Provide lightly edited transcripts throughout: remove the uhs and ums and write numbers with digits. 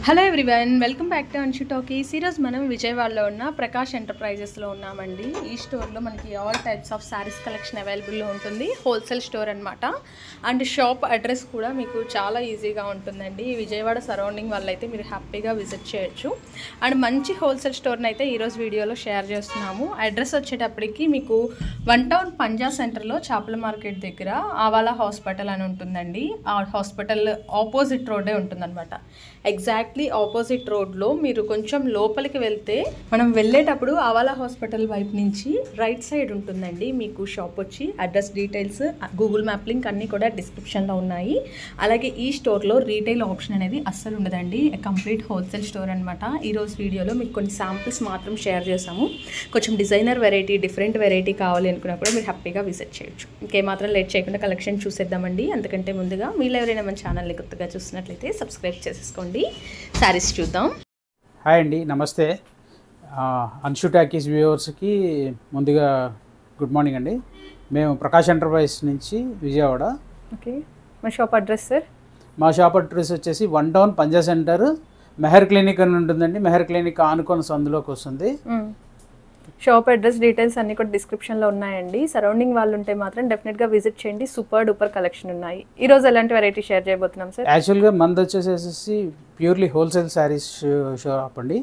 Hello everyone, welcome back to Anshu talkies. ఈరోజు మనం విజయవాడలో ఉన్న ప్రకాష్ ఎంటర్ప్రైజెస్లో ఉన్నామండి. ఈ స్టోర్లో మనకి all types of saris collection అవైలబుల్లో ఉంటుంది. హోల్సేల్ స్టోర్ అనమాట. అండ్ షాప్ అడ్రస్ కూడా మీకు చాలా ఈజీగా ఉంటుందండి. విజయవాడ సరౌండింగ్ వాళ్ళైతే మీరు హ్యాపీగా విజిట్ చేయొచ్చు. అండ్ మంచి హోల్సేల్ స్టోర్ని అయితే ఈరోజు వీడియోలో షేర్ చేస్తున్నాము. అడ్రస్ వచ్చేటప్పటికి మీకు వన్ టౌన్ పంజా సెంటర్లో చేపల మార్కెట్ దగ్గర ఆవాలా హాస్పిటల్ అని ఉంటుందండి. ఆ హాస్పిటల్ ఆపోజిట్ రోడ్డే ఉంటుందన్నమాట. ఎగ్జాక్ట్లీ ఆపోజిట్ రోడ్లో మీరు కొంచెం లోపలికి వెళ్తే మనం వెళ్ళేటప్పుడు ఆవాలా హాస్పిటల్ వైపు నుంచి రైట్ సైడ్ ఉంటుందండి మీకు షాప్ వచ్చి. Address details, Google map link అన్నీ కూడా డిస్క్రిప్షన్లో ఉన్నాయి. అలాగే ఈ స్టోర్లో రీటైల్ ఆప్షన్ అనేది అస్సలు ఉండదండి. కంప్లీట్ హోల్సేల్ స్టోర్ అనమాట. ఈరోజు వీడియోలో మీకు కొన్ని శాంపిల్స్ మాత్రం షేర్ చేసాము. కొంచెం డిజైనర్ వెరైటీ, డిఫరెంట్ వెరైటీ కావాలి అనుకున్నా కూడా మీరు హ్యాపీగా విజిట్ చేయొచ్చు. ఇంకేమాత్రం లేట్ చేయకుండా కలెక్షన్ చూసేద్దామండి. అంతకంటే ముందుగా మీరు ఎవరైనా మన ఛానల్ని కొత్తగా చూసినట్లయితే సబ్స్క్రైబ్ చేసేసుకోండి. శారీస్ చూద్దాం. హాయ్ అండి, నమస్తే. అన్షు టాకీస్ వ్యూవర్స్కి ముందుగా గుడ్ మార్నింగ్ అండి. మేము ప్రకాష్ ఎంటర్ప్రైజెస్ నుంచి విజయవాడ. ఓకే, మా షాప్ అడ్రస్ సార్? మా షాప్ అడ్రస్ వచ్చేసి వన్ టౌన్ పంజా సెంటర్, మెహర్ క్లినిక్ అని ఉంటుందండి. మెహర్ క్లినిక్ ఆనుకొని సందులోకి వస్తుంది. షాప్ అడ్రస్ డీటెయిల్స్ అన్నీ కూడా డిస్క్రిప్షన్లో ఉన్నాయండి. సరౌండింగ్ వాళ్ళు ఉంటే మాత్రం డెఫినెట్గా విజిట్ చేయండి. సూపర్ డూపర్ కలెక్షన్ ఉన్నాయి. ఈరోజు ఎలాంటి వెరైటీ షేర్ చేయబోతున్నాం సార్? యాక్చువల్గా మనది వచ్చేసేసి ప్యూర్లీ హోల్సేల్ శారీస్ షాప్ అండి.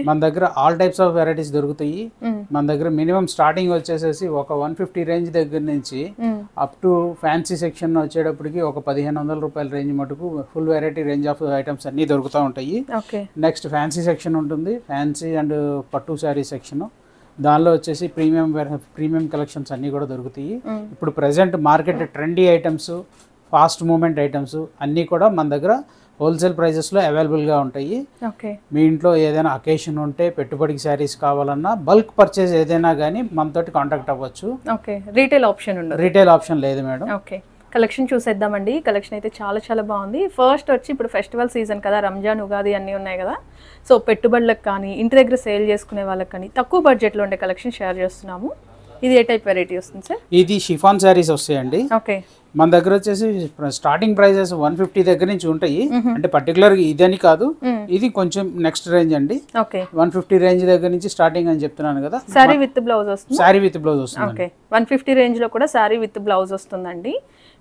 మన దగ్గర ఆల్ టైప్స్ ఆఫ్ వెరైటీస్ దొరుకుతాయి. మన దగ్గర మినిమం స్టార్టింగ్ వచ్చేసేసి ఒక 150 రేంజ్ దగ్గర నుంచి అప్ టు ఫ్యాన్సీ సెక్షన్ వచ్చేటప్పటికి ఒక 1500 రూపాయల రేంజ్ మటుకు full variety range of items అన్నీ దొరుకుతూ ఉంటాయి. నెక్స్ట్ ఫ్యాన్సీ సెక్షన్ ఉంటుంది, ఫ్యాన్సీ అండ్ పట్టు శారీ సెక్షన్. దానిలో వచ్చేసి ప్రీమియం కలెక్షన్స్ అన్నీ కూడా దొరుకుతాయి. ఇప్పుడు present market trendy items, fast moment items అన్నీ కూడా మన దగ్గర హోల్సేల్ ప్రైజెస్లో అవైలబుల్గా ఉంటాయి. మీ ఇంట్లో ఏదైనా అకేషన్ ఉంటే, పెట్టుబడికి శారీస్ కావాలన్నా, బల్క్ పర్చేజ్ ఏదైనా కానీ మనతోటి కాంటాక్ట్ అవ్వచ్చు. రీటైల్ ఆప్షన్ ఉండదు? రీటైల్ ఆప్షన్ లేదు మేడం. ఓకే, కలెక్షన్ చూసేద్దామండి. కలెక్షన్ అయితే చాలా చాలా బాగుంది. ఫస్ట్ వచ్చి ఇప్పుడు ఫెస్టివల్ సీజన్ కదా, రంజాన్, ఉగాది అన్నీ ఉన్నాయి కదా. సో పెట్టుబడులకు కానీ, ఇంటి దగ్గర సేల్ చేసుకునే వాళ్ళకి కానీ తక్కువ బడ్జెట్లో ఉండే కలెక్షన్ షేర్ చేస్తున్నాము. ఇది ఏ టైప్ వెరైటీ వస్తుంది సార్? ఇది షిఫాన్ శారీస్ వస్తాయండి. ఓకే, మన దగ్గర వచ్చేసి స్టార్టింగ్ ప్రైజెస్ 150 దగ్గర నుంచి ఉంటాయి. అంటే పర్టికులర్ ఇదని కాదు, ఇది కొంచెం నెక్స్ట్ రేంజ్ అండి. 150 రేంజ్ దగ్గర నుంచి స్టార్టింగ్ అని చెప్తున్నాను కదా. సారీ విత్ బ్లౌజ్ వస్తుంది? సారీ విత్ బ్లౌజ్ వస్తుంది. ఓకే, 150 రేంజ్ లో కూడా సారీ విత్ బ్లౌజ్ వస్తుందండి.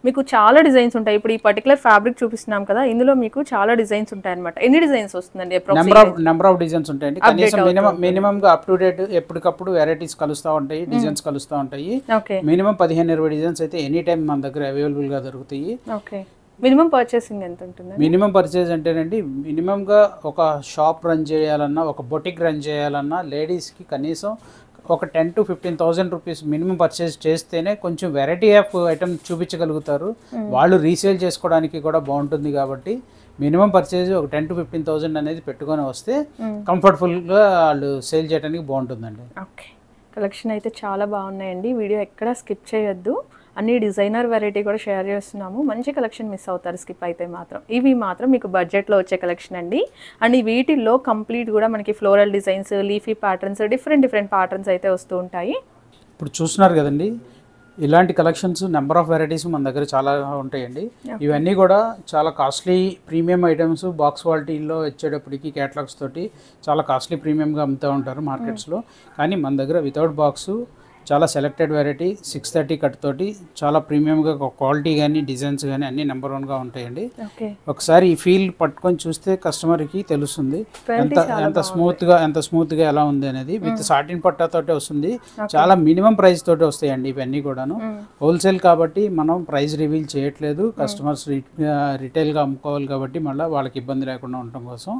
మీకు చాలా డిజైన్స్ ఉంటాయి. ఇప్పుడు ఈ పర్టికులర్ ఫ్యాబ్రిక్ చూపిస్తున్నాం కదా, ఇందులో మీకు చాలా డిజైన్స్ ఉంటాయి అనమాట. ఎన్ని డిజైన్స్ వస్తుందండి? నెంబర్ ఆఫ్ డిజైన్స్ ఉంటాయండి. కనీసం మినిమం గా అప్ టు డేట్ ఎప్పటికప్పుడు వెరైటీస్ కలుస్తూ ఉంటాయి, డిజైన్స్ కలుస్తూ ఉంటాయి. మినిమం 15-20 డిజైన్స్ అయితే ఎనీ టైం మన దగ్గర అవైలబుల్ గా దొరుకుతాయి. ఓకే, మినిమం పర్చేసింగ్ ఎంత ఉంటుంది? మినిమం పర్చేజ్ అంటేనండి, మినిమం గా ఒక షాప్ రన్ చేయాలన్నా, ఒక బొటిక్ రన్ చేయాలన్నా లేడీస్ కి కనీసం ఒక 10,000 to 15,000 రూపీస్ మినిమం పర్చేజ్ చేస్తేనే కొంచెం వెరైటీ ఆఫ్ ఐటమ్ చూపించగలుగుతారు. వాళ్ళు రీసేల్ చేసుకోవడానికి కూడా బాగుంటుంది. కాబట్టి మినిమం పర్చేజ్ ఒక 10,000 to 15,000 అనేది పెట్టుకొని వస్తే కంఫర్టబుల్గా వాళ్ళు సేల్ చేయడానికి బాగుంటుందండి. ఓకే, కలెక్షన్ అయితే చాలా బాగున్నాయండి. వీడియో ఎక్కడ స్కిప్ చేయొద్దు. అన్ని డిజైనర్ వెరైటీ కూడా షేర్ చేస్తున్నాము. మంచి కలెక్షన్ మిస్ అవుతారు స్కిప్ అయితే మాత్రం. ఇవి మాత్రం మీకు బడ్జెట్లో వచ్చే కలెక్షన్ అండి. అండ్ వీటిల్లో కంప్లీట్ కూడా మనకి floral designs, leafy patterns, different patterns అయితే వస్తూ ఉంటాయి. ఇప్పుడు చూస్తున్నారు కదండి, ఇలాంటి కలెక్షన్స్ నెంబర్ ఆఫ్ వెరైటీస్ మన దగ్గర చాలా ఉంటాయండి. ఇవన్నీ కూడా చాలా కాస్ట్లీ ప్రీమియం ఐటమ్స్. బాక్స్ క్వాలిటీలో వచ్చేటప్పటికి క్యాటలాగ్స్ తోటి చాలా కాస్ట్లీ ప్రీమియంగా అమ్ముతూ ఉంటారు మార్కెట్స్లో. కానీ మన దగ్గర వితౌట్ బాక్సు చాలా సెలెక్టెడ్ వెరైటీ 630 కట్ తోటి చాలా ప్రీమియంగా క్వాలిటీ కానీ డిజైన్స్ కానీ అన్ని నెంబర్ 1గా ఉంటాయండి. ఒకసారి ఈ ఫీల్ పట్టుకొని చూస్తే కస్టమర్కి తెలుస్తుంది ఎంత స్మూత్గా ఎలా ఉంది అనేది. విత్ సాటిన్ పట్టాతోటి వస్తుంది. చాలా మినిమం ప్రైస్ తోటి వస్తాయండి ఇవన్నీ కూడాను. హోల్సేల్ కాబట్టి మనం ప్రైస్ రివీల్ చేయట్లేదు. కస్టమర్స్ రిటైల్గా అమ్ముకోవాలి కాబట్టి మళ్ళీ వాళ్ళకి ఇబ్బంది లేకుండా ఉండటం కోసం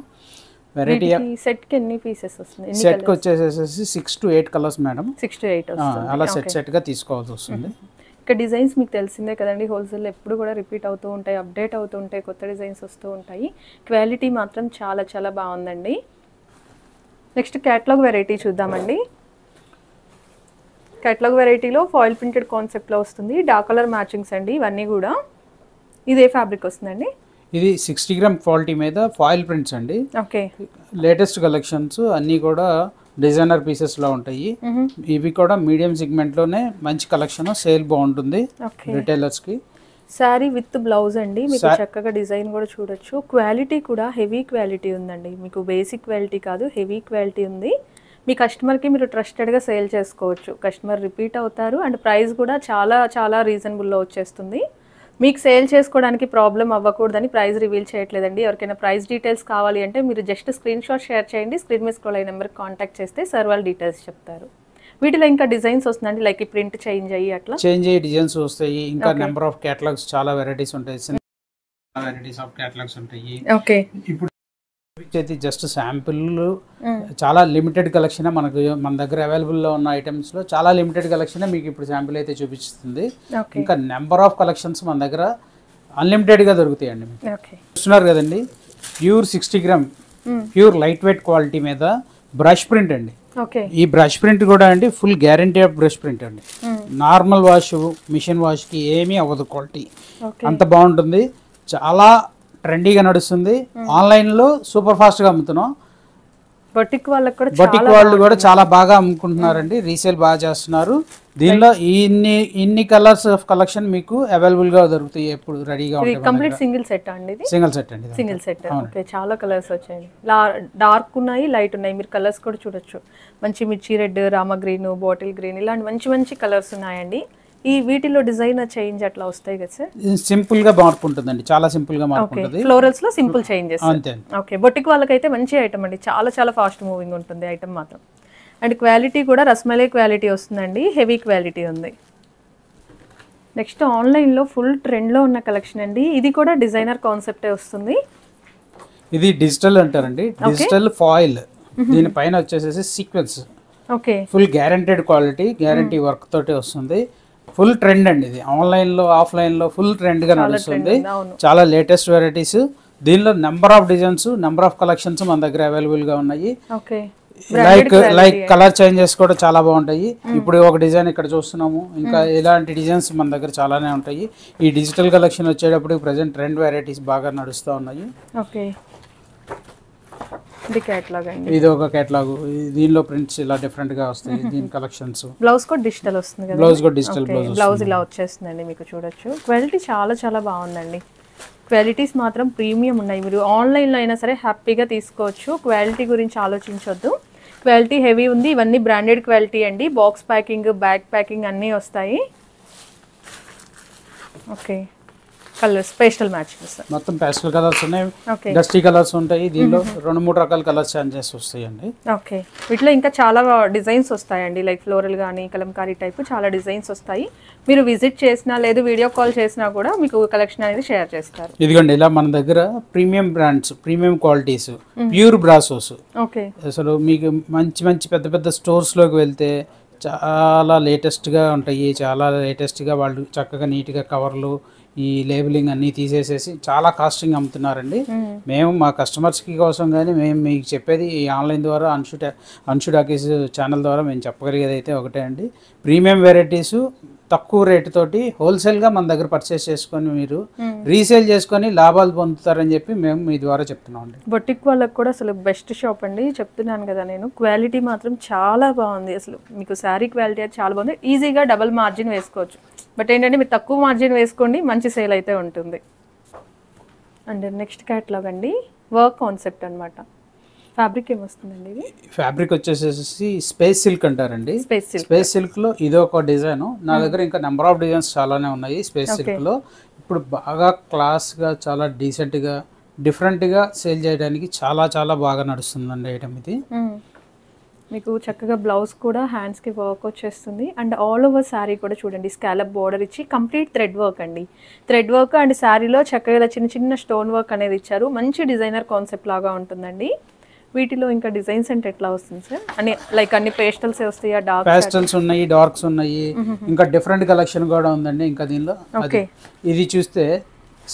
వెరైటీ. సెట్ కి ఎన్ని పీసెస్ వస్తుంది? సెట్ కి వచ్చేసేసి 6 to 8 కలర్స్ మేడం. 6 to 8 వస్తుంది. అలా సెట్ గా తీసుకోవాల్సి వస్తుంది. ఇక డిజైన్స్ మీకు తెలిసిందే కదండి, హోల్సేల్ ఎప్పుడు కూడా రిపీట్ అవుతూ ఉంటాయి, అప్డేట్ అవుతూ ఉంటాయి, కొత్త డిజైన్స్ వస్తూ ఉంటాయి. క్వాలిటీ మాత్రం చాలా చాలా బాగుందండి. నెక్స్ట్ క్యాటలాగ్ వెరైటీ చూద్దామండి. క్యాటలాగ్ వెరైటీలో ఫాయిల్ ప్రింటెడ్ కాన్సెప్ట్లో వస్తుంది. డార్క్ కలర్ మ్యాచింగ్స్ అండి ఇవన్నీ కూడా. ఇదే ఫ్యాబ్రిక్ వస్తుందండి? ఇది 60 గ్రామ్ క్వాలిటీ మీద ఫాయిల్ ప్రింట్స్ అండి. ఓకే, లేటెస్ట్ కలెక్షన్స్ అన్నీ కూడా డిజైనర్ పీసెస్లో ఉంటాయి. ఇవి కూడా మీడియం సెగ్మెంట్లోనే మంచి కలెక్షన్, సేల్ బాగుంటుంది రిటైలర్స్కి. శారీ విత్ బ్లౌజ్ అండి, మీకు చక్కగా డిజైన్ కూడా చూడొచ్చు. క్వాలిటీ కూడా హెవీ క్వాలిటీ ఉందండి, మీకు బేసిక్ క్వాలిటీ కాదు హెవీ క్వాలిటీ ఉంది. మీ కస్టమర్కి మీరు ట్రస్టెడ్గా సేల్ చేసుకోవచ్చు, కస్టమర్ రిపీట్ అవుతారు. అండ్ ప్రైస్ కూడా చాలా చాలా రీజనబుల్లో వచ్చేస్తుంది. మీకు సేల్ చేసుకోవడానికి ప్రాబ్లం అవ్వకూడదని ప్రైస్ రివీల్ చేయట్లేదండి. ఎవరికైనా ప్రైస్ డీటెయిల్స్ కావాలి అంటే మీరు జస్ట్ స్క్రీన్ షాట్ షేర్ చేయండి, స్క్రీన్ మీద స్క్రోల్ అయిన నెంబర్కి కాంటాక్ట్ చేస్తే సార్ వాళ్ళు డీటెయిల్స్ చెప్తారు. వీటిలో ఇంకా డిజైన్స్ వస్తుందండి, లైక్ ఈ ప్రింట్ చేంజ్ అయ్యి అట్లా చేంజ్ అయ్యి డిజైన్స్ వస్తాయి. ఇంకా నెంబర్ ఆఫ్ కేటలాగ్స్ చాలా వెరైటీస్ ఉంటాయి, వెరైటీస్ ఆఫ్ కేటలాగ్స్ ఉంటాయి. ఓకే, ఇప్పుడు జస్ట్ శాంపిల్ చాలా లిమిటెడ్ కలెక్షన్ మనకు మన దగ్గర అవైలబుల్లో ఉన్న ఐటమ్స్ లో చాలా లిమిటెడ్ కలెక్షన్ మీకు ఇప్పుడు శాంపిల్ అయితే చూపిస్తుంది. ఇంకా నెంబర్ ఆఫ్ కలెక్షన్స్ మన దగ్గర అన్లిమిటెడ్ గా దొరుకుతాయండి. చూస్తున్నారు కదండి, pure 60 gram pure light weight quality మీద బ్రష్ ప్రింట్ అండి. ఈ బ్రష్ ప్రింట్ కూడా అండి full guarantee of brush print అండి. నార్మల్ వాష్ మిషన్ వాష్ కి ఏమీ అవ్వదు, క్వాలిటీ అంత బాగుంటుంది. చాలా ట్రెండీగా నడుస్తుంది. ఆన్లైన్ లో సూపర్ ఫాస్ట్ గా అమ్ముతున్నాం. బొటిక్ వాళ్ళు కూడా చాలా బాగా అమ్ముకుంటున్నారండి, రీసేల్ బాగా చేస్తున్నారు. దీనిలో ఇన్ని కలర్స్ ఆఫ్ కలెక్షన్ మీకు అవైలబుల్ గా దొరుకుతాయి, ఎప్పుడు రెడీగా ఉంటాయి. కంప్లీట్ సింగిల్ సెట్ అండి, సింగిల్ సెట్. ఓకే, చాలా కలర్స్ వచ్చాయి, డార్క్ ఉన్నాయి, లైట్ ఉన్నాయి. మీరు కలర్స్ కూడా చూడొచ్చు, మంచి మిర్చి red, Rama green, bottle green, ఇలాంటి మంచి మంచి కలర్స్ ఉన్నాయండి. ఈ వీటిలో డిజైన్ చేంజ్ అట్లా వస్తాయి కదా సార్? సింపుల్ గా మార్పు ఉంటుందండి, చాలా సింపుల్ గా మార్పు ఉంటుంది. ఫ్లోరల్స్ లో సింపుల్ చేంజెస్ అంతే. ఓకే, బొటిక్ వాళ్ళకైతే మంచి ఐటమ్ అండి, చాలా చాలా ఫాస్ట్ మూవింగ్ ఉంటుంది ఐటమ్ మాత్రం. అండ్ క్వాలిటీ కూడా రస్మలై క్వాలిటీ వస్తుందండి, హెవీ క్వాలిటీ ఉంది. నెక్స్ట్ ఆన్లైన్లో ఫుల్ ట్రెండ్లో ఉన్న కలెక్షన్ అండి, ఇది కూడా డిజైనర్ కాన్సెప్టే వస్తుంది. ఇది డిజిటల్ అంటారండి, డిజిటల్ ఫాయిల్. దీనిపైన వచ్చేసేసి sequence. Okay, full guaranteed quality, guarantee work తోటి వస్తుంది. ఫుల్ ట్రెండ్ అండి ఇది, ఆన్లైన్ లో ఆఫ్లైన్ లో ఫుల్ ట్రెండ్ గా నడుస్తుంది. చాలా లేటెస్ట్ వెరైటీస్. దీనిలో number of designs, number of collections మన దగ్గర అవైలబుల్ గా ఉన్నాయి. లైక్ కలర్ చేంజెస్ కూడా చాలా బాగుంటాయి. ఇప్పుడు ఒక డిజైన్ ఇక్కడ చూస్తున్నాము, ఇంకా ఇలాంటి డిజైన్స్ మన దగ్గర చాలానే ఉంటాయి. ఈ డిజిటల్ కలెక్షన్ వచ్చేటప్పుడు ప్రెసెంట్ ట్రెండ్ వెరైటీస్ బాగా నడుస్తూ ఉన్నాయి. ఇది ఒక కేటలాగ్, దీనిలో ప్రింట్స్ ఇలా డిఫరెంట్ గా వస్తాయి. దీని కలెక్షన్స్ బ్లౌజ్ కూడా డిజిటల్ వస్తుంది కదా, బ్లౌజ్ కూడా డిజిటల్ బ్లౌజ్ ఇలా వచ్చేస్తుందండి, మీకు చూడొచ్చు. క్వాలిటీ చాలా చాలా బాగుందండి, క్వాలిటీస్ మాత్రం ప్రీమియం ఉన్నాయి. మీరు ఆన్లైన్లో అయినా సరే హ్యాపీగా తీసుకోవచ్చు, క్వాలిటీ గురించి ఆలోచించొద్దు. క్వాలిటీ హెవీ ఉంది, ఇవన్నీ బ్రాండెడ్ క్వాలిటీ అండి. బాక్స్ ప్యాకింగ్, బ్యాగ్ ప్యాకింగ్ అన్నీ వస్తాయి. ఓకే, కలర్స్ పేస్టల్ మ్యాచింగ్ మొత్తం పేస్టల్ కలర్స్ ఉన్నాయి, డస్టీ కలర్స్ ఉంటాయి. దీనిలో 2-3 రకాల కలర్ ఛాన్సెస్ వస్తాయండి. ఓకే, వీటిలో ఇంకా చాలా డిజైన్స్ వస్తాయండి, లైక్ ఫ్లోరల్ కానీ కలంకారీ టైప్ చాలా డిజైన్స్ వస్తాయి. మీరు విజిట్ చేసినా లేదు వీడియో కాల్ చేసినా కూడా మీకు కలెక్షన్ అనేది షేర్ చేస్తారు. ఇదిగోండి, ఇలా మన దగ్గర premium brands, premium qualities, pure బ్రాసోస్. ఓకే, అసలు మీకు మంచి మంచి పెద్ద పెద్ద స్టోర్స్ లోకి వెళ్తే చాలా లేటెస్ట్గా ఉంటాయి. చాలా లేటెస్ట్గా వాళ్ళు చక్కగా నీట్గా కవర్లు, ఈ లేబులింగ్ అన్నీ తీసేసేసి చాలా కాస్టింగ్ అమ్ముతున్నారండి. మేము మా కస్టమర్స్కి కోసం కానీ మేము మీకు చెప్పేది ఈ ఆన్లైన్ ద్వారా అన్షు టాకీస్ ఛానల్ ద్వారా మేము చెప్పగలిగేది అయితే ఒకటే అండి, ప్రీమియం వెరైటీసు తక్కువ రేటు తోటి హోల్సేల్గా మన దగ్గర పర్చేస్ చేసుకొని మీరు రీసేల్ చేసుకొని లాభాలు పొందుతారని చెప్పి మేము మీ ద్వారా చెప్తున్నాం అండి. బొటిక్ వాళ్ళకి కూడా అసలు బెస్ట్ షాప్ అండి, చెప్తున్నాను కదా నేను. క్వాలిటీ మాత్రం చాలా బాగుంది, అసలు మీకు శారీ క్వాలిటీ అయితే చాలా బాగుంది. ఈజీగా డబల్ మార్జిన్ వేసుకోవచ్చు, బట్ ఏంటంటే మీరు తక్కువ మార్జిన్ వేసుకోండి, మంచి సేల్ అయితే ఉంటుంది. అండ్ నెక్స్ట్ క్యాటలాగ్ అండి, వర్క్ కాన్సెప్ట్ అనమాట. ఫ్యాబ్రిక్ ఏమొస్తుందండి? ఇది ఫ్యాబ్రిక్ వచ్చేసేసి స్పేస్ సిల్క్ అంటారండి. స్పేస్ సిల్క్ లో ఇది ఒక డిజైన్. నా దగ్గర ఇంకా నెంబర్ ఆఫ్ డిజైన్స్ చాలానే ఉన్నాయి స్పేస్ సిల్క్ లో. ఇప్పుడు బాగా క్లాస్ గా, చాలా డీసెంట్ గా, డిఫరెంట్ గా సేల్ చేయడానికి చాలా చాలా బాగా నడుస్తుందండి ఐటమ్ ఇది. మీకు చక్కగా బ్లౌజ్ కూడా హ్యాండ్స్కి వర్క్ వచ్చేస్తుంది. అండ్ ఆల్ ఓవర్ శారీ కూడా చూడండి, స్కాలప్ బోర్డర్ ఇచ్చి కంప్లీట్ థ్రెడ్ వర్క్ అండి. థ్రెడ్ వర్క్ అండ్ శారీలో చక్కగా చిన్న చిన్న స్టోన్ వర్క్ అనేది ఇచ్చారు. మంచి డిజైనర్ కాన్సెప్ట్ లాగా ఉంటుందండి. వీటిలో ఇంకా డిజైన్స్ అంటే ఎట్లా వస్తుంది సార్? అని లైక్ అన్ని పేస్టల్స్ వస్తాయా? డార్క్ పేస్టల్స్ ఉన్నాయి, డార్క్స్ ఉన్నాయి, ఇంకా డిఫరెంట్ కలెక్షన్ కూడా ఉందండి. ఇంకా దీనిలో ఇది చూస్తే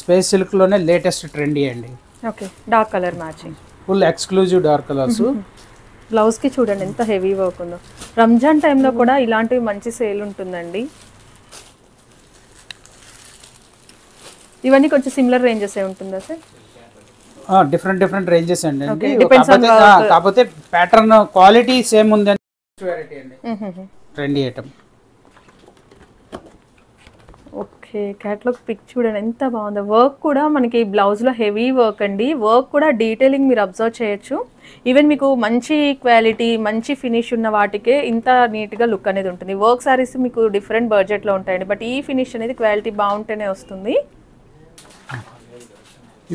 స్పేస్ సిల్క్ లోనే లేటెస్ట్ ట్రెండీ అండి. Okay, dark colour matching, full exclusive dark colours. Blouse కి చూడండి ఎంత హెవీ వర్క్ ఉందో. రంజాన్ టైంలో కూడా ఇలాంటివి మంచి సేల్ ఉంటుందండి. ఇవన్నీ కొంచెం సిమిలర్ రేంజెస్ ఏ ఉంటుందా సార్? డిఫరెంట్ డిఫరెంట్ రేంజెస్ అండి, కాకపోతే ప్యాటర్న్ క్వాలిటీ సేమ్ ఉంది. Trendy item. Okay, okay, catalogue pick చూడండి ఎంత బాగుందో. వర్క్ కూడా మనకి బ్లౌజ్లో హెవీ వర్క్ అండి. వర్క్ కూడా డీటెయిలింగ్ మీరు అబ్జర్వ్ చేయొచ్చు. ఈవెన్ మీకు మంచి క్వాలిటీ మంచి ఫినిష్ ఉన్న వాటికే ఇంత నీట్గా లుక్ అనేది ఉంటుంది. వర్క్ సారీస్ మీకు డిఫరెంట్ బడ్జెట్లో ఉంటాయండి, బట్ ఈ ఫినిష్ అనేది క్వాలిటీ బాగుంటేనే వస్తుంది.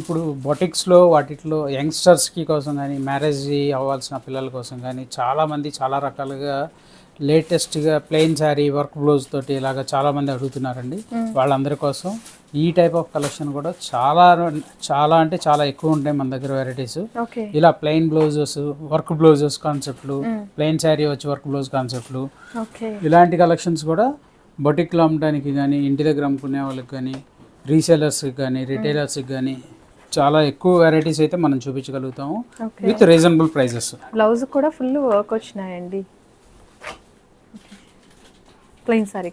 ఇప్పుడు బొటిక్స్లో వాటిలో యంగ్స్టర్స్కి కోసం కానీ మ్యారేజ్ అవ్వాల్సిన పిల్లల కోసం కానీ చాలామంది చాలా రకాలుగా లేటెస్ట్గా ప్లెయిన్ శారీ వర్క్ బ్లౌజ్ తోటి ఇలాగ చాలామంది అడుగుతున్నారండి. వాళ్ళందరి కోసం ఈ టైప్ ఆఫ్ కలెక్షన్ కూడా చాలా అంటే చాలా ఎక్కువ ఉంటాయి మన దగ్గర వెరైటీస్. ఇలా ప్లెయిన్ బ్లౌజెస్ వర్క్ బ్లౌజెస్ కాన్సెప్ట్లు, ప్లెయిన్ శారీ వచ్చి వర్క్ బ్లౌజ్ కాన్సెప్ట్లు, ఇలాంటి కలెక్షన్స్ కూడా బొటిక్లో అమ్మడానికి కానీ ఇంటి దగ్గర అమ్ముకునే వాళ్ళకి కానీ రీసేలర్స్కి కానీ రిటైలర్స్కి కానీ చాలా ఎక్కువ వెరైటీస్ అయితే మనం చూపించగలుగుతాము విత్ రీజనబుల్ ప్రైజెస్. బ్లౌజ్ కూడా ఫుల్ వర్క్ వచ్చినాయండి. Plain sorry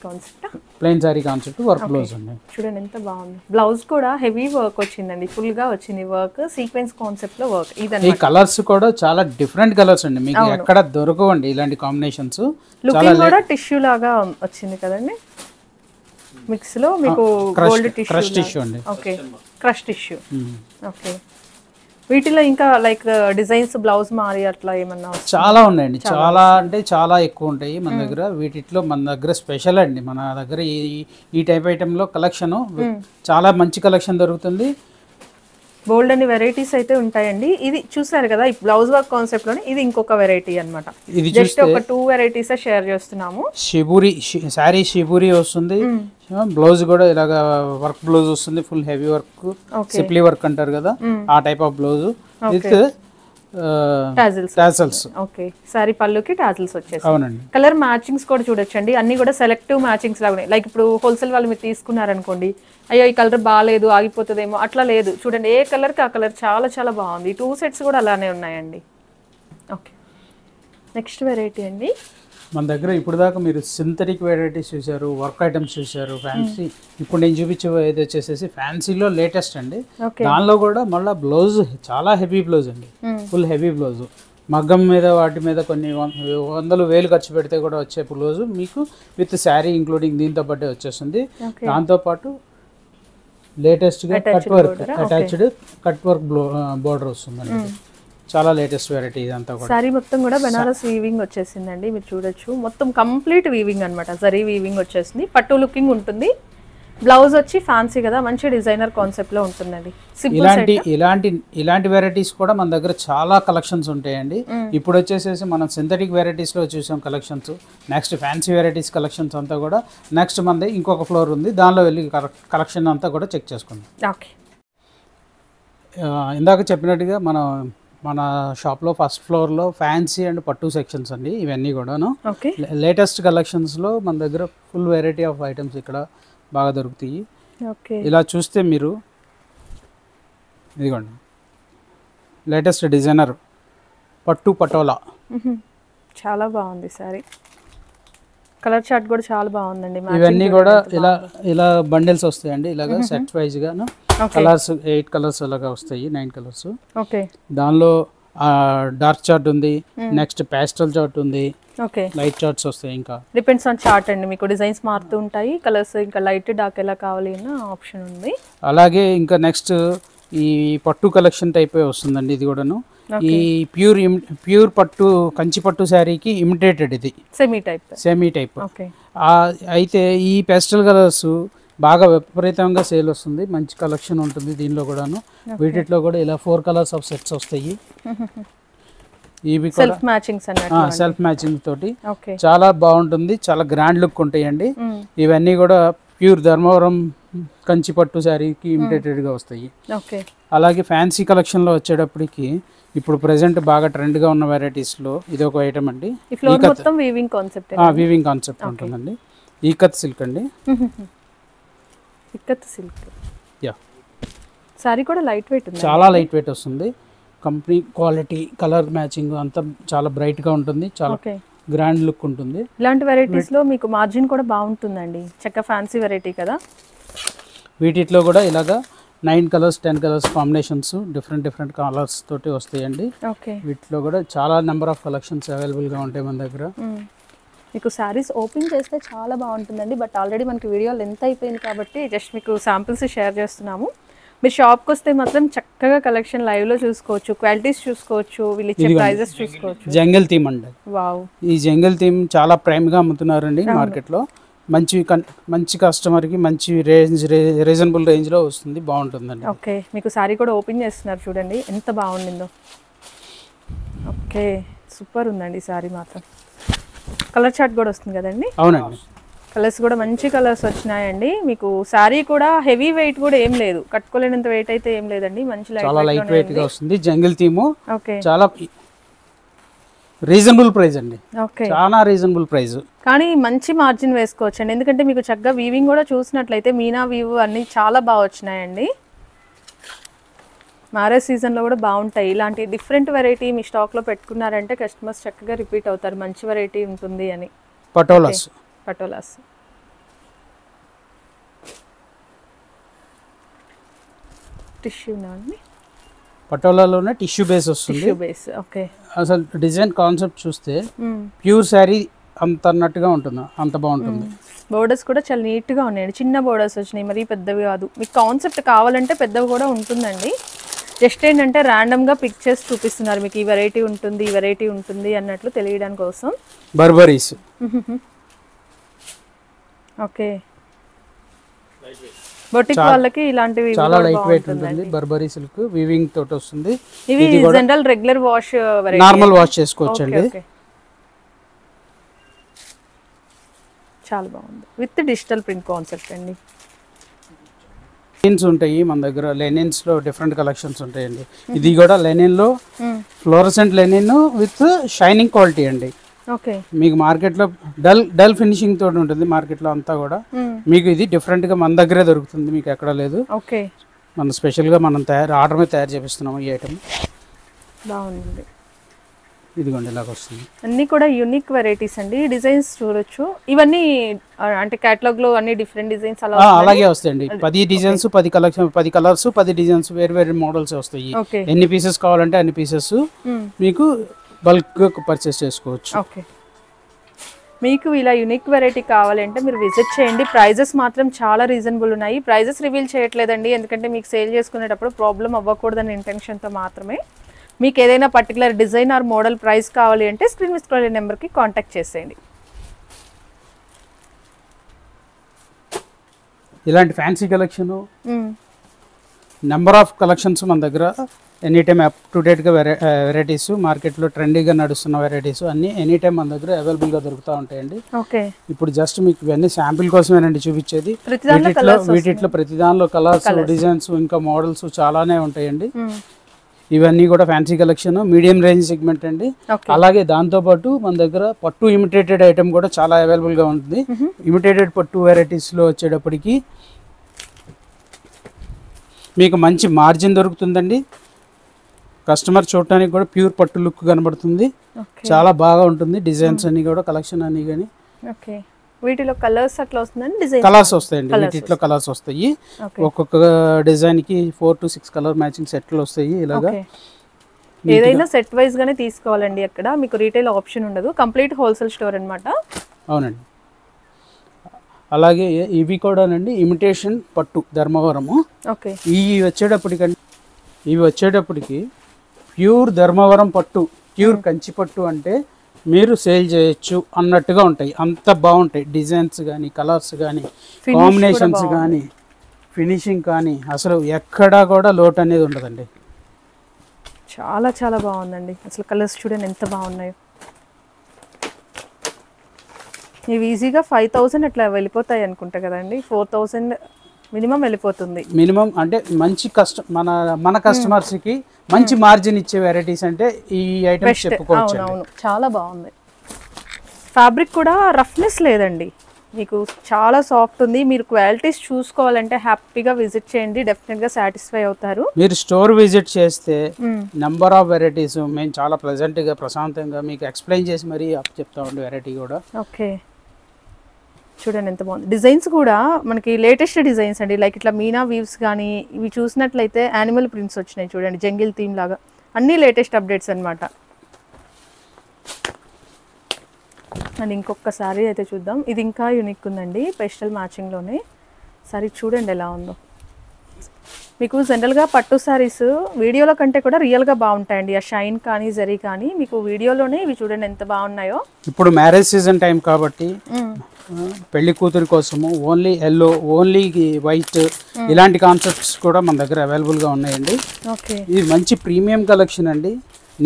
concept work blouse అండి. చూడండి ఎంత బాగుంది. బ్లౌజ్ కూడా హెవీ వర్క్ వచ్చిందండి, ఫుల్ గా వచ్చింది వర్క్, సీక్వెన్స్ కాన్సెప్ట్ లో వర్క్. ఈ కలర్స్ కూడా చాలా డిఫరెంట్ కలర్స్ అండి, మీకు ఎక్కడ దొరకవండి ఇలాంటి కాంబినేషన్స్. లుకింగ్ కూడా టిష్యూ లాగా వచ్చింది కదండి, మిక్స్ లో మీకు గోల్డ్ టిష్యూ అండి. Okay, crush tissue. ఓకే, వీటిలో ఇంకా లైక్ డిజైన్స్ బ్లౌజ్ మారి అట్లా ఏమన్నా చాలా ఉన్నాయండి, చాలా అంటే చాలా ఎక్కువ ఉంటాయి మన దగ్గర. వీటిలో మన దగ్గర స్పెషల్ అండి, మన దగ్గర ఈ టైప్ ఐటెంలో కలెక్షన్ చాలా మంచి కలెక్షన్ దొరుకుతుంది. బోల్డ్ అన్ని వెరైటీస్ అయితే ఉంటాయండి. ఇది చూసారు కదా ఈ బ్లౌజ్ వర్క్ కాన్సెప్ట్ లోనే ఇది ఇంకొక వెరైటీ అన్నమాట. ఇది జస్ట్ ఒక 2 వెరైటీస్ షేర్ చేస్తున్నాము. షిబూరి శారీ షిబూరి వస్తుంది, బ్లౌజ్ కూడా ఇలాగా వర్క్ బ్లౌజ్ వస్తుంది, ఫుల్ హెవీ వర్క్, సిప్లీ వర్క్ అంటారు కదా ఆ type of blouse with tassels. Okay, sorry పళ్ళుకి టాజిల్స్ వచ్చేసి. అవునండి. కలర్ మ్యాచింగ్స్ కూడా చూడొచ్చండి, అన్ని కూడా సెలెక్టివ్ మ్యాచింగ్స్ లాగా ఉన్నాయి. లైక్ ఇప్పుడు హోల్సేల్ వాళ్ళు మీరు తీసుకున్నారనుకోండి, అయ్యో ఈ కలర్ బాగాలేదు ఆగిపోతుందేమో అట్లా లేదు. చూడండి ఏ కలర్కి ఆ కలర్ చాలా చాలా బాగుంది. 2 సెట్స్ కూడా అలానే ఉన్నాయండి. ఓకే, నెక్స్ట్ వెరైటీ అండి మన దగ్గర. ఇప్పుడు దాకా మీరు సింథటిక్ వెరైటీస్ చూసారు, వర్క్ ఐటమ్స్ చూసారు, ఫ్యాన్సీ. ఇప్పుడు నేను చూపించేది వచ్చేసేసి ఫ్యాన్సీలో లేటెస్ట్ అండి. దానిలో కూడా మళ్ళీ బ్లౌజ్ చాలా హెవీ బ్లౌజ్ అండి, ఫుల్ హెవీ బ్లౌజ్. మగ్గం మీద వాటి మీద కొన్ని 100,000 ఖర్చు పెడితే కూడా వచ్చే బ్లౌజ్ మీకు విత్ శారీ ఇంక్లూడింగ్ దీంతో పాటే వచ్చేస్తుంది. దాంతోపాటు లేటెస్ట్గా అటాచ్డ్ కట్ వర్క్ బోర్డర్ వస్తుందండి. చాలా లేటెస్ట్ వెరైటీ ఇదంతా కూడా. సారీ మొత్తం కూడా బెనారస్ వీవింగ్ వచ్చేసిందండి, మీరు చూడొచ్చు. మొత్తం కంప్లీట్ వీవింగ్ అనమాట, జరీ వీవింగ్ వచ్చేసింది. పట్టు లుకింగ్ ఉంటుంది. బ్లౌజ్ వచ్చి ఫ్యాన్సీ కదా, మంచి డిజైనర్ కాన్సెప్ట్ లో ఉంటుందండి. ఇలాంటి వెరైటీస్ కూడా మన దగ్గర చాలా కలెక్షన్స్ ఉంటాయండి. ఇప్పుడు వచ్చేసేసి మనం సింథటిక్ వెరైటీస్ లో చూసాం collections. Next fancy varieties collections అంతా కూడా నెక్స్ట్ మనది ఇంకొక ఫ్లోర్ ఉంది, దానిలో వెళ్ళి కలెక్షన్ అంతా కూడా చెక్ చేసుకుందాం. ఓకే, ఇందాక చెప్పినట్టుగా మన షాప్లో ఫస్ట్ ఫ్లోర్లో ఫ్యాన్సీ అండ్ పట్టు సెక్షన్స్ అండి. ఇవన్నీ కూడాను లేటెస్ట్ కలెక్షన్స్లో మన దగ్గర ఫుల్ వెరైటీ ఆఫ్ ఐటమ్స్ ఇక్కడ బాగా దొరుకుతాయి. ఇలా చూస్తే మీరు ఇదిగోండి లేటెస్ట్ డిజైనర్ పటోలా, చాలా బాగుంది సారీ. కలర్ చార్ట్ కూడా చాలా బాగుందండి. ఇవన్నీ కూడా ఇలా బండిల్స్ వస్తాయండి, ఇలాగా సెట్ వైజ్ గాను. కలర్స్ 8 కలర్స్ అలాగా వస్తాయి, 9 కలర్స్. ఓకే, దానిలో డార్క్ చార్ట్ ఉంది, నెక్స్ట్ ప్యాస్టల్ చార్ట్ ఉంది, లైట్ చార్ట్స్ వస్తాయి. ఇంకా డిపెండ్స్ ఆన్ చార్ట్ అండి, మీకు డిజైన్స్ మారుతూ ఉంటాయి. కలర్స్ ఇంకా లైట్ డార్క్ ఎలా కావాలి అన్న ఆప్షన్ ఉంది. అలాగే ఇంకా నెక్స్ట్ ఈ పట్టు కలెక్షన్ టైప్ వస్తుందండి. ఇది కూడాను ఈ ప్యూర్ పట్టు కంచి పట్టు శారీకి ఇమిటేటెడ్, ఇది సెమీ టైప్. అయితే ఈ పేస్టల్ కలర్స్ బాగా విపరీతంగా సేల్ వస్తుంది, మంచి కలెక్షన్ ఉంటుంది దీనిలో కూడాను. వీటిలో కూడా ఇలా 4 కలర్స్ ఆఫ్ సెట్స్ వస్తాయి. ఇవి సెల్ఫ్ మ్యాచింగ్ తోటి చాలా బాగుంటుంది, చాలా గ్రాండ్ లుక్ ఉంటాయండి. ఇవన్నీ కూడా ప్యూర్ ధర్మవరం కంచి పట్టు శారీకి ఇమిటేటెడ్గా వస్తాయి. అలాగే ఫ్యాన్సీ కలెక్షన్లో వచ్చేటప్పటికి ఇప్పుడు ప్రెసెంట్ బాగా ట్రెండ్గా ఉన్న వెరైటీస్లో ఇది ఒక ఐటమ్ అండి. వీవింగ్ కాన్సెప్ట్ ఉంటుందండి. ఈకత్ సిల్క్ అండి. సారీ కూడా లైట్ వెయిట్ ఉంది, చాలా లైట్ వెయిట్ వస్తుంది. కంపెనీ క్వాలిటీ, కలర్ మ్యాచింగ్ అంతా చాలా బ్రైట్గా ఉంటుంది, చాలా గ్రాండ్ లుక్ ఉంటుంది. ఇలాంటి వెరైటీస్లో మీకు మార్జిన్ కూడా బాగుంటుందండి, చక్క ఫ్యాన్సీ వెరైటీ కదా. వీటిలో కూడా ఇలాగా 9 colours 10 colours combinations different colours తోటి వస్తాయండి. వీటిలో కూడా చాలా నెంబర్ ఆఫ్ కలెక్షన్స్ అవైలబుల్గా ఉంటాయి మన దగ్గర. మీకు శారీస్ ఓపెన్ చేస్తే చాలా బాగుంటుందండి. బట్ ఆల్రెడీ మనకి వీడియో లెంత్ అయిపోయింది కాబట్టి జస్ట్ మీకు శాంపిల్స్ షేర్ చేస్తున్నాము. మీరు షాప్కి వస్తే మాత్రం చక్కగా కలెక్షన్ లైవ్లో చూసుకోవచ్చు, క్వాలిటీస్ చూసుకోవచ్చు, వీళ్ళు ఇచ్చే ప్రైజెస్ చూసుకోవచ్చు. జంగిల్ థీమ్ అండి. వావ్, ఈ జంగిల్ థీమ్ చాలా ప్రైమ్గా అమ్ముతున్నారండి మార్కెట్లో. మంచి కస్టమర్కి మంచి రీజనబుల్ రేంజ్లో వస్తుంది, బాగుంటుందండి. ఓకే, మీకు శారీ కూడా ఓపెన్ చేస్తున్నారు చూడండి ఎంత బాగుండిందో. ఓకే, సూపర్ ఉందండి శారీ మాత్రం. కలర్ చార్ట్ కూడా వస్తుంది కదండి. అవునండి, కలర్స్ కూడా మంచి కలర్స్ వచ్చినాయండి. మీకు శారీ కూడా హెవీ వెయిట్ కూడా ఏం లేదు, కట్టుకోలేనంత వెయిట్ అయితే ఏం లేదండి. మంచి చాలా లైట్ వెయిట్ గా వస్తుంది. జంగిల్ థీమ్ ఓకే, చాలా రీజనబుల్ ప్రైస్ అండి. ఓకే, చాలా రీజనబుల్ ప్రైస్, కానీ మంచి మార్జిన్ వేసుకోవచ్చు అండి. ఎందుకంటే మీకు చక్కగా వీవింగ్ కూడా చూసినట్లయితే మీనా వీవ్ అన్ని చాలా బాగా వచ్చినాయండి. మ్యారేజ్ సీజన్లో కూడా బాగుంటాయి. ఇలాంటి డిఫరెంట్ వెరైటీ మీ స్టాక్లో పెట్టుకున్నారంటే కస్టమర్స్ చక్కగా రిపీట్ అవుతారు, మంచి వెరైటీ ఉంటుంది అని. పటోలాస్ టిష్యూనా అండి? పటోలాలోనే టిష్యూ బేస్ వస్తుంది. ఓకే, అసలు డిజైన్ కాన్సెప్ట్ చూస్తే ప్యూర్ శారీ అంత అన్నట్టుగా ఉంటుంది, అంత బాగుంటుంది. బోర్డర్స్ కూడా చాలా నీట్గా ఉన్నాయండి. చిన్న బోర్డర్స్ వచ్చినాయి, మరీ పెద్దవి కాదు. మీకు కాన్సెప్ట్ కావాలంటే పెద్దవి కూడా ఉంటుందండి. జస్ట్ ఏంటంటే ర్యాండమ్గా పిక్చర్స్ చూపిస్తున్నారు మీకు, ఈ వెరైటీ ఉంటుంది, ఈ వెరైటీ ఉంటుంది అన్నట్లు తెలియడానికి కోసం. బర్బరీస్ ఓకే, బొటిక్ వాళ్ళకి ఇలాంటివి చాలా లైట్ వెయిట్ ఉంటుంది. బర్బరీ సిల్క్ వీవింగ్ తోటి వస్తుంది. ఇవి general regular wash, normal wash చేసుకోవచ్చు అండి. చాలా బాగుంది, విత్ డిజిటల్ ప్రింట్ కాన్సెప్ట్ అండి. లెనిన్స్ ఉంటాయి మన దగ్గర, లెనిన్స్ లో డిఫరెంట్ కలెక్షన్స్ ఉంటాయండి. ఇది కూడా లెనిన్ లో fluorescent Lenin with shining quality అండి. ఓకే, మీకు మార్కెట్ లో డల్ ఫినిషింగ్ తోటి ఉంటుంది మార్కెట్ లో అంతా కూడా. మీకు ఇది డిఫరెంట్ గా మన దగ్గరే దొరుకుతుంది, మీకు ఎక్కడ లేదు. ఓకే, మనం స్పెషల్ గా మనం ఆర్డర్ మీద తయారు చేపిస్తున్నాము ఈ ఐటమ్. బాగుంది, ఇదిగోండి ఇలాగ వస్తుంది. అన్ని కూడా యూనిక్ వెరైటీస్ అండి. డిజైన్స్ చూడొచ్చు, ఇవన్నీ అంటే కేటలాగ్ లో అన్ని డిఫరెంట్ డిజైన్స్ అలాగే వస్తాయండి. 10 డిజైన్స్ 10 కలెక్షన్ 10 కలర్స్ 10 డిజైన్స్ వేరు వేరు మోడల్స్ వస్తాయి. ఎన్ని పీసెస్ కావాలంటే అన్ని పీసెస్ మీకు బల్క్ గా పర్చేస్ చేసుకోవచ్చు. ఓకే, మీకు ఇలా యూనిక్ వెరైటీ కావాలంటే మీరు విజిట్ చేయండి. ప్రైజెస్ మాత్రం చాలా రీజనబుల్ ఉన్నాయి. ప్రైజెస్ రివీల్ చేయట్లేదండి, ఎందుకంటే మీకు సేల్ చేసుకునేటప్పుడు ప్రాబ్లం అవ్వకూడదని ఇంటెన్షన్తో మాత్రమే. మీకు ఏదైనా particular design or model price కావాలి అంటే స్క్రీన్ మీద స్క్రోల్ అయ్యే నెంబర్కి కాంటాక్ట్ చేసేయండి. ఇలాంటి fancy collection number of collections మన దగ్గర ఎనీ టైమ్ అప్ టు డేట్గా వెరైటీస్, మార్కెట్లో ట్రెండీగా నడుస్తున్న వెరైటీస్ అన్నీ ఎనీ టైమ్ మన దగ్గర అవైలబుల్గా దొరుకుతూ ఉంటాయండి. ఓకే, ఇప్పుడు జస్ట్ మీకు ఇవన్నీ శాంపిల్ కోసమేనండి చూపించేది. వీటిలో ప్రతి దానిలో కలర్స్, డిజైన్స్, ఇంకా మోడల్స్ చాలానే ఉంటాయండి. ఇవన్నీ కూడా fancy collection, medium range segment అండి. అలాగే దాంతోపాటు మన దగ్గర పట్టు ఇమిటేటెడ్ ఐటమ్ కూడా చాలా అవైలబుల్గా ఉంటుంది. ఇమిటేటెడ్ పట్టు వెరైటీస్లో వచ్చేటప్పటికి మీకు మంచి మార్జిన్ దొరుకుతుందండి. కస్టమర్ చూడటానికి కూడా ప్యూర్ పట్టు లుక్ కనబడుతుంది, చాలా బాగా ఉంటుంది. డిజైన్స్ అన్ని కూడా కలెక్షన్ అన్ని కానీ వీటిలో కలర్స్ అట్లా వస్తుందండి, డిజైన్ కలర్స్ వస్తాయండి. వీటిలో కలర్స్ వస్తాయి. ఒక్కొక్క డిజైన్ కి 4 to 6 కలర్ మ్యాచింగ్ సెట్లు వస్తాయి. ఇలాగా ఏదైనా సెట్ వైజ్ గానే తీసుకోవాలండి, అక్కడ మీకు రీటైల్ ఆప్షన్ ఉండదు. కంప్లీట్ హోల్సేల్ స్టోర్ అన్నమాట. అవునండి. అలాగే ఇవి కూడానండి ఇమిటేషన్ పట్టు ధర్మవరము. ఓకే, ఇవి వచ్చేటప్పటికి ప్యూర్ ధర్మవరం పట్టు, ప్యూర్ కంచి పట్టు అంటే మీరు సేల్ చేయొచ్చు అన్నట్టుగా ఉంటాయి. అంత బాగుంటాయి డిజైన్స్ కానీ, కలర్స్ కానీ, కాంబినేషన్స్ కానీ, ఫినిషింగ్ కానీ అసలు ఎక్కడా కూడా లోటు అనేది ఉండదండి. చాలా చాలా బాగుందండి. అసలు కలర్స్ చూడండి ఎంత బాగున్నాయో. ఇవి ఈజీగా 5000 అట్లా వెళ్ళిపోతాయి అనుకుంటా కదండి. 4000 మినిమం వెళ్ళిపోతుంది. మినిమం అంటే మంచి మన కస్టమర్స్కి మంచి మార్జిన్ ఇచ్చే వెరైటీస్ అంటే ఈ ఐటమ్స్ చెప్పుకోవచ్చు. అవును, చాలా బాగుంది. ఫ్యాబ్రిక్ కూడా రఫ్నెస్ లేదండి, మీకు చాలా సాఫ్ట్ ఉంది. మీరు క్వాలిటీస్ చూసుకోవాలంటే హ్యాపీగా విజిట్ చేయండి, డెఫినెట్గా సాటిస్ఫై అవుతారు. మీరు స్టోర్ విజిట్ చేస్తే నెంబర్ ఆఫ్ వెరైటీస్ మేము చాలా ప్లెజెంట్గా ప్రశాంతంగా మీకు ఎక్స్ప్లెయిన్ చేసి మరీ చెప్తామండి వెరైటీ కూడా. ఓకే, చూడండి ఎంత బాగుంది. డిజైన్స్ కూడా మనకి లేటెస్ట్ డిజైన్స్ అండి. లైక్ ఇట్లా మీనా వీవ్స్ కానీ ఇవి చూసినట్లయితే యానిమల్ ప్రింట్స్ వచ్చినాయి చూడండి, జంగిల్ థీమ్ లాగా. అన్నీ లేటెస్ట్ అప్డేట్స్ అనమాట. అండ్ ఇంకొక సారీ అయితే చూద్దాం. ఇది ఇంకా యూనిక్ ఉందండి, పేస్టల్ మ్యాచింగ్లోనే. సారీ చూడండి ఎలా ఉందో. మీకు జనరల్గా పట్టు శారీస్ వీడియోలో కంటే కూడా రియల్గా బాగుంటాయండి. ఆ షైన్ కానీ జరీ కానీ మీకు వీడియోలోనే ఇవి చూడండి ఎంత బాగున్నాయో. ఇప్పుడు మ్యారేజ్ సీజన్ టైం కాబట్టి పెళ్లి కూతురి కోసము ఓన్లీ ఎల్లో, ఓన్లీ వైట్ ఇలాంటి కాన్సెప్ట్స్ కూడా మన దగ్గర అవైలబుల్గా ఉన్నాయండి. ఓకే, ఇది మంచి ప్రీమియం కలెక్షన్ అండి.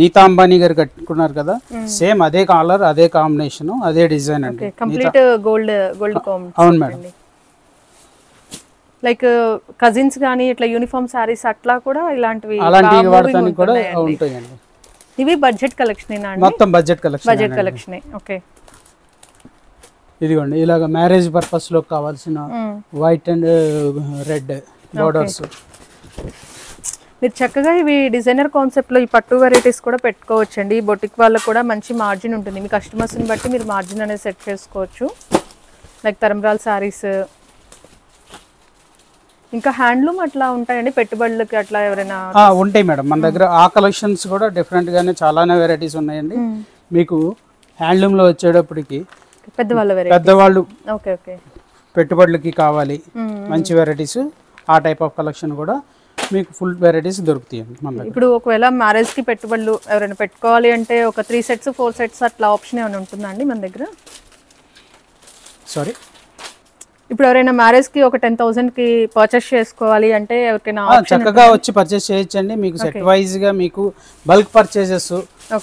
నీతా అంబానీ గారు కట్టుకున్నారు కదా, సేమ్ అదే కలర్, అదే కాంబినేషన్, అదే డిజైన్ అండి. కంప్లీట్ గోల్డ్ అవును మేడం. లైక్ కజిన్స్ కానీ ఇట్లా యూనిఫామ్ సారీస్ అట్లా కూడా ఇలాంటివి వాడటానికి కూడా ఉంటాయండి. ఇవి బడ్జెట్ కలెక్షన్ మొత్తం బడ్జెట్ కలెక్షన్. ఓకే, ఇదిగోండి ఇలాగ మ్యారేజ్ పర్పస్ లో కావాల్సిన వైట్ అండ్ రెడ్ బోర్డర్స్. మీరు చక్కగా ఇవి డిజైనర్ కాన్సెప్ట్ లో ఈ పట్టు వెరైటీస్ కూడా పెట్టుకోవచ్చండి. బొటిక్ వాళ్ళకు కూడా మంచి మార్జిన్ ఉంటుంది. మీ కస్టమర్స్ని బట్టి మీరు మార్జిన్ అనేది సెట్ చేసుకోవచ్చు. లైక్ తరంబ్రాల్ సారీస్, ఇంకా హ్యాండ్లూమ్ అట్లా ఉంటాయండి పెట్టుబడులకి అట్లా ఎవరైనా ఉంటాయి మేడం. మన దగ్గర ఆ కలెక్షన్స్ కూడా డిఫరెంట్ గానే చాలానే వెరైటీస్ ఉన్నాయండి. మీకు హ్యాండ్లూమ్ లో వచ్చేటప్పటికి పెద్దవాళ్ళు పెట్టుబడులకి కావాలి మంచి వెరైటీస్, ఆ టైప్ ఆఫ్ కలెక్షన్ కూడా మీకు ఫుల్ వెరైటీస్ దొరుకుతాయండి మన దగ్గర. ఇప్పుడు ఒకవేళ మ్యారేజ్ కి పెట్టుబడులు ఎవరైనా పెట్టుకోవాలి అంటే ఒక 3 sets 4 sets అట్లా ఆప్షన్ ఏమైనా ఉంటుందా అండి మన దగ్గర? సారీ, ఇప్పుడు ఎవరైనా మ్యారేజ్ కి ఒక 10,000 కి పర్చేస్ చేసుకోవాలి అంటే ఎవరికైనా చక్కగా వచ్చి పర్చేస్ చేయొచ్చండి. మీకు సెట్ వైజ్ గా మీకు బల్క్ పర్చేసెస్,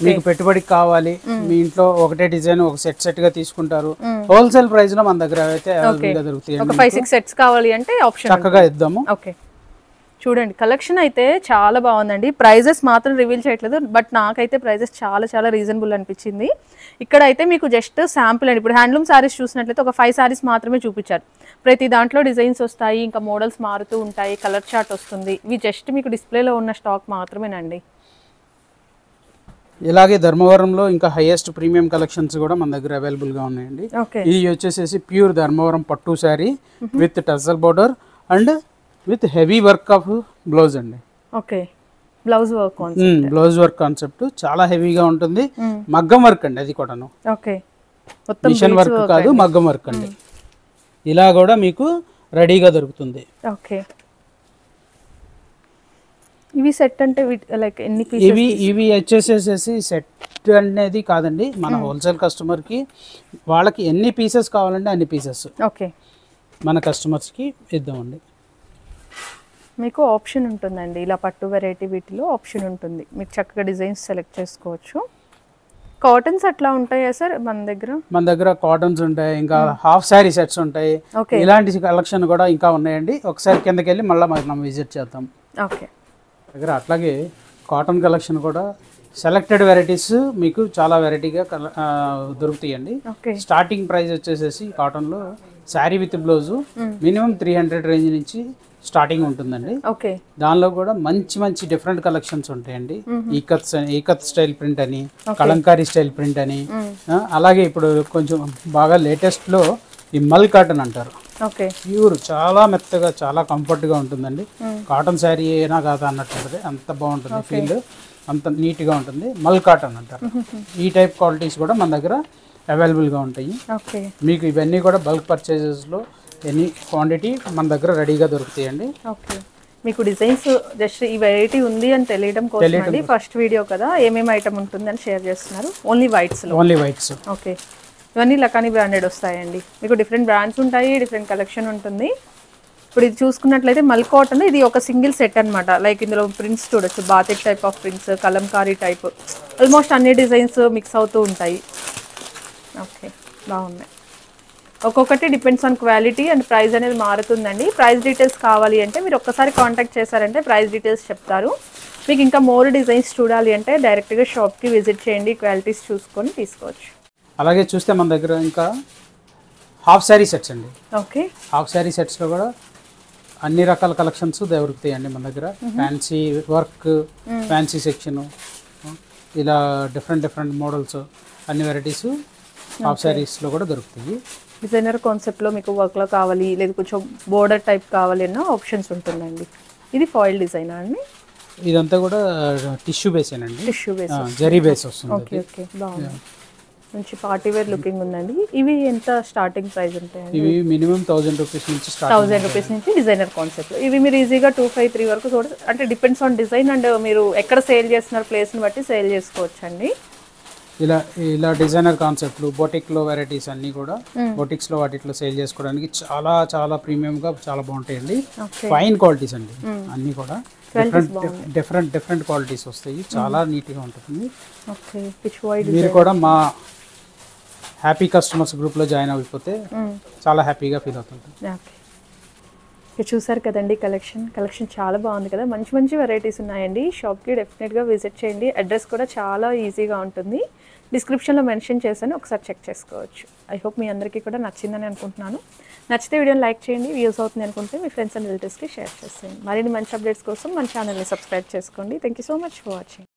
మీకు పెట్టుబడికి కావాలి, మీ ఇంట్లో ఒకటే డిజైన్ ఒక సెట్ గా తీసుకుంటారు, హోల్సేల్ ప్రైస్ లో మన దగ్గర అయితే అవైలబుల్ గా దొరుకుతాయి. ఒక 5-6 sets కావాలి అంటే ఆప్షన్ చక్కగా ఇద్దాము. ఓకే, చూడండి కలెక్షన్ అయితే చాలా బాగుందండి. ప్రైజెస్ మాత్రం రివీల్ చేయట్లేదు, బట్ నాకైతే ప్రైజెస్ చాలా చాలా రీజనబుల్ అనిపించింది. ఇక్కడ అయితే మీకు జస్ట్ శాంపుల్ అండి. ఇప్పుడు హ్యాండ్లూమ్ శారీస్ చూసినట్లయితే ఒక 5 sarees మాత్రమే చూపించారు. ప్రతి దాంట్లో డిజైన్స్ వస్తాయి, ఇంకా మోడల్స్ మారుతూ ఉంటాయి, కలర్ చార్ట్ వస్తుంది. ఇవి జస్ట్ మీకు డిస్ప్లేలో ఉన్న స్టాక్ మాత్రమేనండి. ఇలాగే ధర్మవరంలో ఇంకా హైయెస్ట్ ప్రీమియం కలెక్షన్స్ కూడా మన దగ్గర అవైలబుల్ గా ఉన్నాయండి. ఇది వచ్చేసేసి ప్యూర్ ధర్మవరం పట్టు sari with టజల్ border and with heavy work of blouse అండి. ఓకే, బ్లౌజ్ వర్క్ కాన్సెప్ట్ చాలా హెవీగా ఉంటుంది. మగ్గం వర్క్ అండి అది కూడాను. ఓకే, మిషన్ వర్క్ కాదు, మగ్గం వర్క్ అండి. ఇలా కూడా మీకు రెడీగా దొరుకుతుంది. ఓకే, ఇవి సెట్ అంటే లైక్ ఎన్ని పీసెస్? ఇవి వచ్చేసేసి సెట్ అనేది కాదండి, మన హోల్సేల్ కస్టమర్ కి వాళ్ళకి ఎన్ని పీసెస్ కావాలంటే అన్ని పీసెస్ ఓకే మన కస్టమర్స్ కి ఇద్దామండి. మీకు ఆప్షన్ ఉంటుందండి, ఇలా పట్టు వెరైటీ వీటిలో ఆప్షన్ ఉంటుంది. మీకు చక్కగా డిజైన్స్ సెలెక్ట్ చేసుకోవచ్చు. కాటన్స్ అట్లా ఉంటాయా సార్ మన దగ్గర? మన దగ్గర కాటన్స్ ఉంటాయి, ఇంకా హాఫ్ శారీ సెట్స్ ఉంటాయి. ఇలాంటి కలెక్షన్ కూడా ఇంకా ఉన్నాయండి. ఒకసారి కిందకి వెళ్ళి మళ్ళీ మనం విజిట్ చేద్దాం. ఓకే, దగ్గర అట్లాగే కాటన్ కలెక్షన్ కూడా సెలెక్టెడ్ వెరైటీస్ మీకు చాలా వెరైటీగా దొరుకుతాయండి. స్టార్టింగ్ ప్రైస్ వచ్చేసేసి కాటన్లో sari with blouse minimum 300 range నుంచి స్టార్టింగ్ ఉంటుందండి. దానిలో కూడా మంచి మంచి డిఫరెంట్ కలెక్షన్స్ ఉంటాయండి. ఈకత్ స్టైల్ ప్రింట్ అని, కలంకారీ స్టైల్ ప్రింట్ అని, అలాగే ఇప్పుడు కొంచెం బాగా లేటెస్ట్ లో ఈ మల్ కాటన్ అంటారు. ప్యూర్ చాలా మెత్తగా చాలా కంఫర్ట్ గా ఉంటుందండి. కాటన్ శారీ అయినా కాదా అన్నట్టు ఉంటుంది, అంత బాగుంటుంది ఫీల్, అంత నీట్ గా ఉంటుంది. మల్ కాటన్ అంటారు. ఈ టైప్ క్వాలిటీస్ కూడా మన దగ్గర అవైలబుల్ గా ఉంటాయి. మీకు ఇవన్నీ కూడా బల్క్ పర్చేజెస్ లో ఎనీ క్వాంటిటీ మన దగ్గర రెడీగా దొరుకుతాయండి. ఓకే, మీకు డిజైన్స్ జస్ట్ ఈ వెరైటీ ఉంది అని తెలియడం కోసం ఫస్ట్ వీడియో కదా, ఏమేమి ఐటమ్ ఉంటుందని షేర్ చేస్తున్నారు. Only whites. ఓకే, ఇవన్నీ లకానీ బ్రాండెడ్ వస్తాయండి. మీకు డిఫరెంట్ బ్రాండ్స్ ఉంటాయి, డిఫరెంట్ కలెక్షన్ ఉంటుంది. ఇప్పుడు ఇది చూసుకున్నట్లయితే మల్ కాటన్, ఇది ఒక సింగిల్ సెట్ అనమాట. లైక్ ఇందులో ప్రింట్స్ చూడొచ్చు, batik type of prints, Kalamkari type, almost అన్ని డిజైన్స్ మిక్స్ అవుతూ ఉంటాయి. ఓకే, బాగున్నాయి. ఒక్కొక్కటి depends on quality and price అనేది మారుతుందండి. ప్రైస్ డీటెయిల్స్ కావాలి అంటే మీరు ఒక్కసారి కాంటాక్ట్ చేశారంటే ప్రైస్ డీటెయిల్స్ చెప్తారు. మీకు ఇంకా మోర్ డిజైన్స్ చూడాలి అంటే డైరెక్ట్గా షాప్కి విజిట్ చేయండి, క్వాలిటీస్ చూసుకొని తీసుకోవచ్చు. అలాగే చూస్తే మన దగ్గర ఇంకా హాఫ్ శారీ సెట్స్ అండి. ఓకే, హాఫ్ శారీ సెట్స్లో కూడా అన్ని రకాల కలెక్షన్స్ దొరుకుతాయండి మన దగ్గర. ఫ్యాన్సీ వర్క్, ఫ్యాన్సీ సెక్షన్, ఇలా డిఫరెంట్ మోడల్స్ అన్ని వెరైటీస్ హాఫ్ శారీస్లో కూడా దొరుకుతాయి. డిజైనర్ కాన్సెప్ట్లో మీకు వర్క్లో కావాలి, లేదా కొంచెం బోర్డర్ టైప్ కావాలి అన్న ఆప్షన్స్ ఉంటుందండి. ఇది ఫాయిల్ డిజైనా అండి? ఇదంతా కూడా టిష్యూ బేసేనండి, టిష్యూ బేస్, జరీ బేస్ వస్తుంది. ఓకే ఓకే, బాగుంది. మంచి పార్టీ వేర్ లుకింగ్ ఉందండి. ఇవి ఎంత స్టార్టింగ్ ప్రైస్ ఉంటాయండి? ఇవి మినిమం 1000 రూపీస్ నుంచి స్టార్ట్. 1000 రూపీస్ నుంచి డిజైనర్ కాన్సెప్ట్. ఇవి మీరు ఈజీగా 253 వరకు చూడ, అంటే డిపెండ్స్ ఆన్ డిజైన్ అండ్ మీరు ఎక్కడ సేల్ చేస్తున్నారు ప్లేస్ని బట్టి సేల్ చేసుకోవచ్చండి. ఇలా డిజైనర్ కాన్సెప్ట్లు బొటిక్లో వెరైటీస్ అన్నీ కూడా బొటిక్స్లో వాటిలో సేల్ చేసుకోవడానికి చాలా చాలా ప్రీమియంగా చాలా బాగుంటాయండి. ఫైన్ క్వాలిటీస్ అండి అన్నీ కూడా. డిఫరెంట్ క్వాలిటీస్ వస్తాయి. చాలా నీట్గా ఉంటుంది. మీరు కూడా మా హ్యాపీ కస్టమర్స్ గ్రూప్లో జాయిన్ అయిపోతే చాలా హ్యాపీగా ఫీల్ అవుతుంది. ఓకే, చూసారు కదండి కలెక్షన్ చాలా బాగుంది కదా. మంచి మంచి వెరైటీస్ ఉన్నాయండి. షాప్కి డెఫినెట్గా విజిట్ చేయండి. అడ్రస్ కూడా చాలా ఈజీగా ఉంటుంది. డిస్క్రిప్షన్లో మెన్షన్ చేశాను, ఒకసారి చెక్ చేసుకోవచ్చు. ఐ హోప్ మీ అందరికీ కూడా నచ్చిందని అనుకుంటున్నాను. నచ్చితే వీడియోని లైక్ చేయండి. వ్యూస్ అవుతుంది అనుకుంటే మీ ఫ్రెండ్స్ అండ్ రిలేటివ్స్కి షేర్ చేసేయండి. మరిన్ని మంచి అప్డేట్స్ కోసం మన ఛానల్ని సబ్స్క్రైబ్ చేసుకోండి. Thank you so much for watching.